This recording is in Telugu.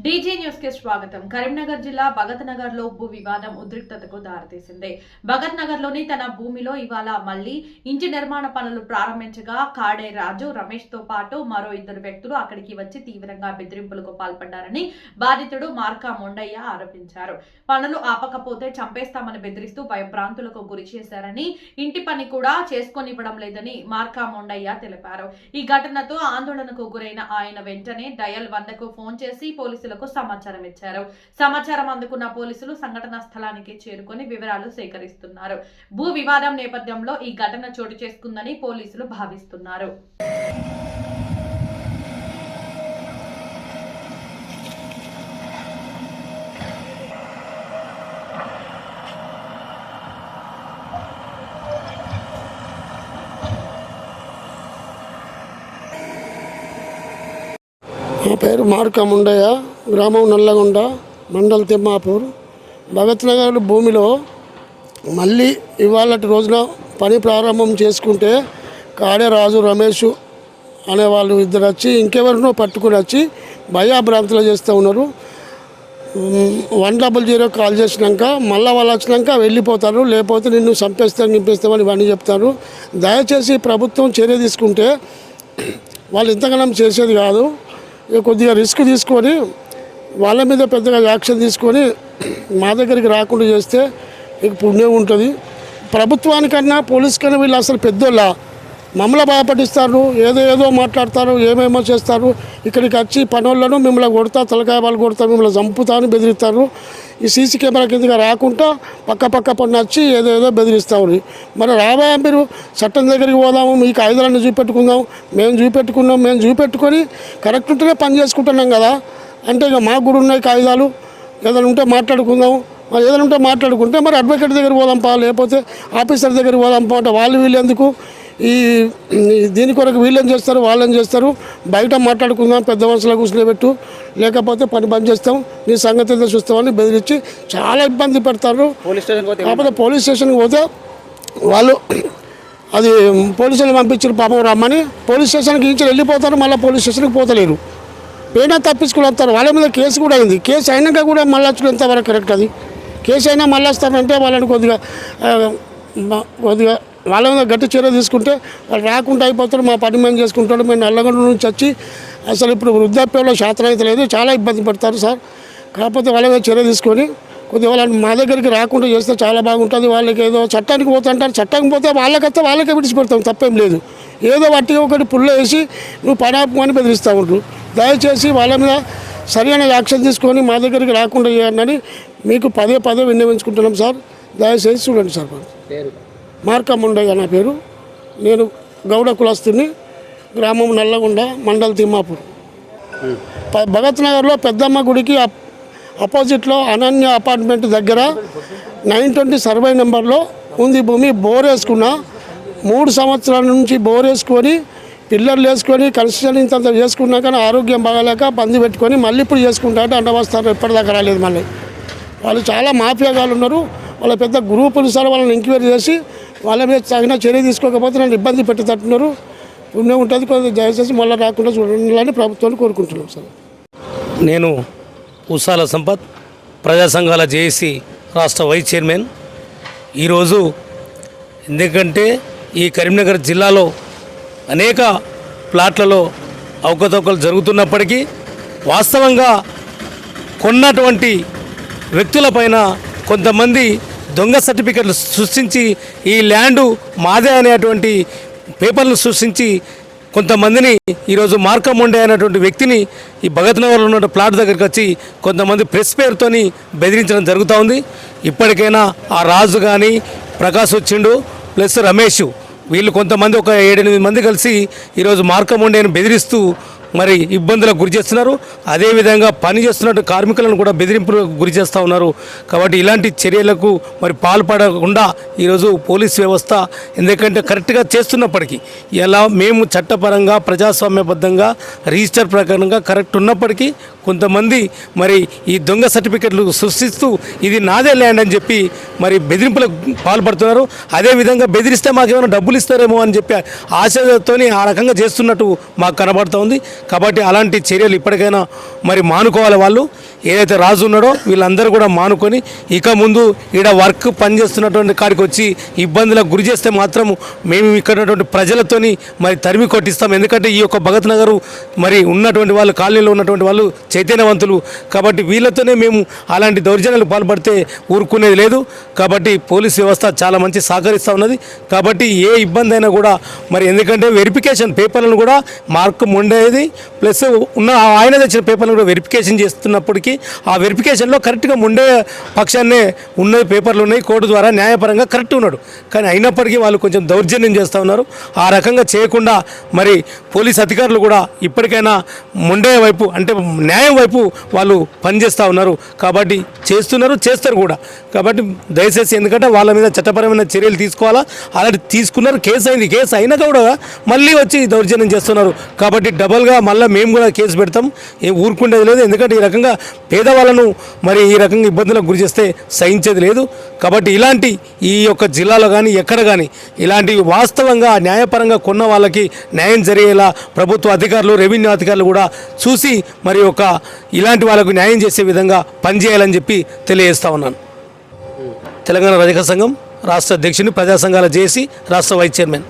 డీజే న్యూస్ కి స్వాగతం. కరీంనగర్ జిల్లా భగత్ నగర్ లో భూ వివాదం ఉద్రిక్తతకు దారితీసింది. భగత్ నగర్ లోని తన భూమిలో ఇవాళ మళ్లీ ఇంటి నిర్మాణ పనులు ప్రారంభించగా కాడే రాజు రమేష్ తో పాటు మరో ఇద్దరు వ్యక్తులు అక్కడికి వచ్చి తీవ్రంగా బెదిరింపులకు పాల్పడ్డారని బాధితుడు మార్కా మొండయ్య ఆరోపించారు. పనులు ఆపకపోతే చంపేస్తామని బెదిరిస్తూ భయభ్రాంతులకు గురి చేశారని, ఇంటి పని కూడా చేసుకోనివ్వడం లేదని మార్కా మొండయ్య తెలిపారు. ఈ ఘటనతో ఆందోళనకు గురైన ఆయన వెంటనే డయల్ 100కు ఫోన్ చేసి పోలీసులకు సమాచారం ఇచ్చారు. సమాచారం అందుకున్న పోలీసులు సంఘటనా స్థలానికి చేరుకొని వివరాలు సేకరిస్తున్నారు. భూ వివాదం నేపథ్యంలో ఈ ఘటన చోటు చేసుకుందని పోలీసులు భావిస్తున్నారు. నా పేరు మార్కా మొండయ్య, గ్రామం నల్లగొండ, మండల్ తిమ్మాపూర్. భగత్ నగర్ భూమిలో మళ్ళీ ఇవాళటి రోజున పని ప్రారంభం చేసుకుంటే కాడే రాజు రమేష్ అనే వాళ్ళు ఇద్దరు వచ్చి ఇంకెవరినో పట్టుకుని వచ్చి భయాభ్రాంతులు చేస్తూ ఉన్నారు. 100 కాల్ చేసినాక మళ్ళీ వాళ్ళు వచ్చినాక వెళ్ళిపోతారు, లేకపోతే నిన్ను చంపేస్తామని ఇవన్నీ చెప్తారు. దయచేసి ప్రభుత్వం చర్య తీసుకుంటే వాళ్ళు ఇంతగానం చేసేది కాదు. కొద్దిగా రిస్క్ తీసుకొని వాళ్ళ మీద పెద్దగా యాక్షన్ తీసుకొని మా దగ్గరికి రాకుండా చేస్తే మీకు పుణ్యం ఉంటుంది. ప్రభుత్వానికన్నా పోలీస్ కన్నా వీళ్ళు అసలు పెద్దోళ్ళ మమ్మల్ని భయపడిస్తారు, ఏదో మాట్లాడతారు, ఏమేమో చేస్తారు. ఇక్కడికి వచ్చి పనులను మిమ్మల్ని కొడతా, తలకాయ వాళ్ళు కొడతా, మిమ్మల్ని చంపుతా అని బెదిరిస్తారు. ఈ సీసీ కెమెరా కిందగా రాకుండా పక్క పన్ను వచ్చి ఏదో బెదిరిస్తారు. మరి రాబోయే మీరు చట్టం దగ్గరికి పోదాము, మీకు ఆయుధాలను చూపెట్టుకుందాం, మేము చూపెట్టుకొని కరెక్ట్ ఉంటేనే పని చేసుకుంటున్నాం కదా. అంటే ఇక మాకు కూడా ఉన్నాయి కాగితాలు, ఏదైనా ఉంటే మాట్లాడుకుందాం. మరి ఏదైనా ఉంటే మాట్లాడుకుంటే మరి అడ్వకేట్ దగ్గర పోదాంపా, లేకపోతే ఆఫీసర్ దగ్గర పోదాంపా అంటే వాళ్ళు వీళ్ళు ఎందుకు ఈ దీని కొరకు వీళ్ళని చేస్తారు, వాళ్ళని చేస్తారు. బయట మాట్లాడుకుందాం, పెద్ద మనుషుల కూర్చునిపెట్టు, లేకపోతే పని బంద్ చేస్తాం, నీ సంగతి ఏదో చూస్తామని బెదిరించి చాలా ఇబ్బంది పెడతారు. కాకపోతే పోలీస్ స్టేషన్కి పోతే వాళ్ళు అది పోలీసులు పంపించారు పాపం రమ్మని, పోలీస్ స్టేషన్కి ఇచ్చి వెళ్ళిపోతారు, మళ్ళీ పోలీస్ స్టేషన్కి పోతలేరు. పేనా తప్పించుకుని వస్తారు. వాళ్ళ మీద కేసు కూడా అయింది. కేసు అయినాక కూడా మళ్ళీ వచ్చి ఎంతవరకు కరెక్ట్ అది? కేసు అయినా మళ్ళీ వస్తారంటే వాళ్ళని కొద్దిగా వాళ్ళ మీద గట్టి చర్య తీసుకుంటే వాళ్ళు రాకుండా అయిపోతారు. మా పని మేము చేసుకుంటాడు. మేము నల్లగొండ నుంచి వచ్చి అసలు ఇప్పుడు వృద్ధాప్యంలో శాతం అయితే లేదు, చాలా ఇబ్బంది పడతారు సార్. కాకపోతే వాళ్ళ మీద చర్య తీసుకొని కొద్దిగా వాళ్ళని మా దగ్గరికి రాకుండా చేస్తే చాలా బాగుంటుంది. వాళ్ళకి ఏదో చట్టానికి పోతుంటారు, చట్టానికి పోతే వాళ్ళకే విడిచిపెడతాం, తప్పేం లేదు. ఏదో వాటికి ఒకటి పుల్ల వేసి నువ్వు పని ఆపుకొని బెదిరిస్తూ ఉంటారు. దయచేసి వాళ్ళ మీద సరైన యాక్షన్ తీసుకొని మా దగ్గరికి రాకుండా చేయండి మీకు పదే విన్నవించుకుంటున్నాం సార్. దయచేసి చూడండి సార్. మార్కా మొండయ్య నా పేరు. నేను గౌడ కులస్తుని, గ్రామం నల్లగొండ, మండల్ తిమ్మాపూర్. భగత్ నగర్లో పెద్దమ్మ గుడికి అపోజిట్లో అనన్య అపార్ట్మెంట్ దగ్గర 920 సర్వే నెంబర్లో ఉంది భూమి. బోర్ వేసుకున్నా 3 సంవత్సరాల నుంచి బోర్ వేసుకొని పిల్లర్లు వేసుకొని కన్స్ట్రక్షన్ ఇంత చేసుకున్నా కానీ ఆరోగ్యం బాగాలేక బంద్ పెట్టుకొని మళ్ళీ ఇప్పుడు చేసుకుంటా అంటే అండవస్తారు. ఎప్పటిదాకా రాలేదు. మళ్ళీ వాళ్ళు చాలా మాఫియాగాలు ఉన్నారు. వాళ్ళ పెద్ద గ్రూపులు సార్. వాళ్ళని ఎంక్వైరీ చేసి వాళ్ళ మీద తగిన చర్య తీసుకోకపోతే నన్ను ఇబ్బంది పెట్టేటట్టున్నారు. పుణ్యం ఉంటుంది, కొద్దిగా దయచేసి మళ్ళీ రాకుండా చూడాలని ప్రభుత్వాన్ని కోరుకుంటున్నాం సార్. నేను ఉసాల సంపత్, ప్రజా సంఘాల జేఏసీ రాష్ట్ర వైస్ చైర్మన్. ఈరోజు ఎందుకంటే ఈ కరీంనగర్ జిల్లాలో అనేక ప్లాట్లలో అవకతవకలు జరుగుతున్నప్పటికీ వాస్తవంగా కొన్నటువంటి వ్యక్తులపైన కొంతమంది దొంగ సర్టిఫికెట్లు సృష్టించి ఈ ల్యాండు మాదే అనేటువంటి పేపర్లు సృష్టించి కొంతమందిని ఈరోజు మార్కా మొండే అనేటువంటి వ్యక్తిని ఈ భగత్ నగర్లో ఉన్న ప్లాట్ దగ్గరికి వచ్చి కొంతమంది ప్రెస్ పేరుతోని బెదిరించడం జరుగుతూ ఉంది. ఇప్పటికైనా ఆ రాజు కానీ ప్రకాష్ వచ్చిండు ప్లస్ రమేష్ వీళ్ళు కొంతమంది ఒక 7-8 మంది కలిసి ఈరోజు మార్కా మొండేని బెదిరిస్తూ మరి ఇబ్బందులకు గురి చేస్తున్నారు. అదేవిధంగా పని చేస్తున్నట్టు కార్మికులను కూడా బెదిరింపులకు గురి చేస్తూ ఉన్నారు. కాబట్టి ఇలాంటి చర్యలకు మరి పాల్పడకుండా ఈరోజు పోలీస్ వ్యవస్థ ఎందుకంటే కరెక్ట్గా చేస్తున్నప్పటికీ ఇలా మేము చట్టపరంగా ప్రజాస్వామ్యబద్ధంగా రిజిస్టర్ ప్రకారంగా కరెక్ట్ ఉన్నప్పటికీ కొంతమంది మరి ఈ దొంగ సర్టిఫికెట్లు సృష్టిస్తూ ఇది నాదే ల్యాండ్ అని చెప్పి మరి బెదిరింపులకు పాల్పడుతున్నారు. అదేవిధంగా బెదిరిస్తే మాకేమైనా డబ్బులు ఇస్తారేమో అని చెప్పి ఆశతోని ఆ రకంగా చేస్తున్నట్టు మాకు కనబడుతూ ఉంది. కాబట్టి అలాంటి చర్యలు ఇప్పటికైనా మరి మానుకోవాలి. వాళ్ళు ఏదైతే రాజు ఉన్నాడో వీళ్ళందరూ కూడా మానుకొని ఇక ముందు ఈడ వర్క్ పనిచేస్తున్నటువంటి కాడికి వచ్చి ఇబ్బందులకు గురి చేస్తే మాత్రం మేము ఇక్కడ ఉన్నటువంటి ప్రజలతోని మరి తరిమి కొట్టిస్తాం. ఎందుకంటే ఈ యొక్క భగత్ నగర్ మరి ఉన్నటువంటి వాళ్ళు కాలనీలో ఉన్నటువంటి వాళ్ళు చైతన్యవంతులు కాబట్టి వీళ్ళతోనే మేము అలాంటి దౌర్జన్యాలు పాల్పడితే ఊరుకునేది లేదు. కాబట్టి పోలీస్ వ్యవస్థ చాలా మంచి సహకరిస్తూ ఉన్నది. కాబట్టి ఏ ఇబ్బంది అయినా కూడా మరి ఎందుకంటే వెరిఫికేషన్ పేపర్లను కూడా మార్క్ ఉండేది ప్లస్ ఉన్న ఆయన తెచ్చిన పేపర్లను కూడా వెరిఫికేషన్ చేస్తున్నప్పటికీ ఆ వెరిఫికేషన్లో కరెక్ట్గా ఉండే పక్షాన్నే ఉన్న పేపర్లు ఉన్నాయి, కోర్టు ద్వారా న్యాయపరంగా కరెక్ట్ ఉన్నాడు. కానీ అయినప్పటికీ వాళ్ళు కొంచెం దౌర్జన్యం చేస్తూ ఉన్నారు. ఆ రకంగా చేయకుండా మరి పోలీస్ అధికారులు కూడా ఇప్పటికైనా ముండే వైపు అంటే న్యాయం వైపు వాళ్ళు పనిచేస్తూ ఉన్నారు. కాబట్టి చేస్తారు కూడా. కాబట్టి దయచేసి ఎందుకంటే వాళ్ళ మీద చట్టపరమైన చర్యలు తీసుకోవాలా. అలాంటి తీసుకున్నారు, కేసు అయింది. కేసు అయినా కూడా మళ్ళీ వచ్చి దౌర్జన్యం చేస్తున్నారు. కాబట్టి డబల్గా మళ్ళీ మేము కూడా కేసు పెడతాం. ఏం ఊరుకుండేది లేదు. ఎందుకంటే ఈ రకంగా పేదవాళ్ళను మరి ఈ రకంగా ఇబ్బందులకు గురి చేస్తే సహించేది లేదు. కాబట్టి ఇలాంటి ఈ యొక్క జిల్లాలో కానీ ఎక్కడ కానీ ఇలాంటి వాస్తవంగా న్యాయపరంగా కొన్న వాళ్ళకి న్యాయం జరిగేలా ప్రభుత్వ అధికారులు, రెవెన్యూ అధికారులు కూడా చూసి మరి ఒక ఇలాంటి వాళ్ళకు న్యాయం చేసే విధంగా పనిచేయాలని చెప్పి తెలియజేస్తా ఉన్నాను. తెలంగాణ రజక సంఘం రాష్ట్ర అధ్యక్షుని, ప్రజా సంఘాల జేఏసీ రాష్ట్ర వైస్ చైర్మన్.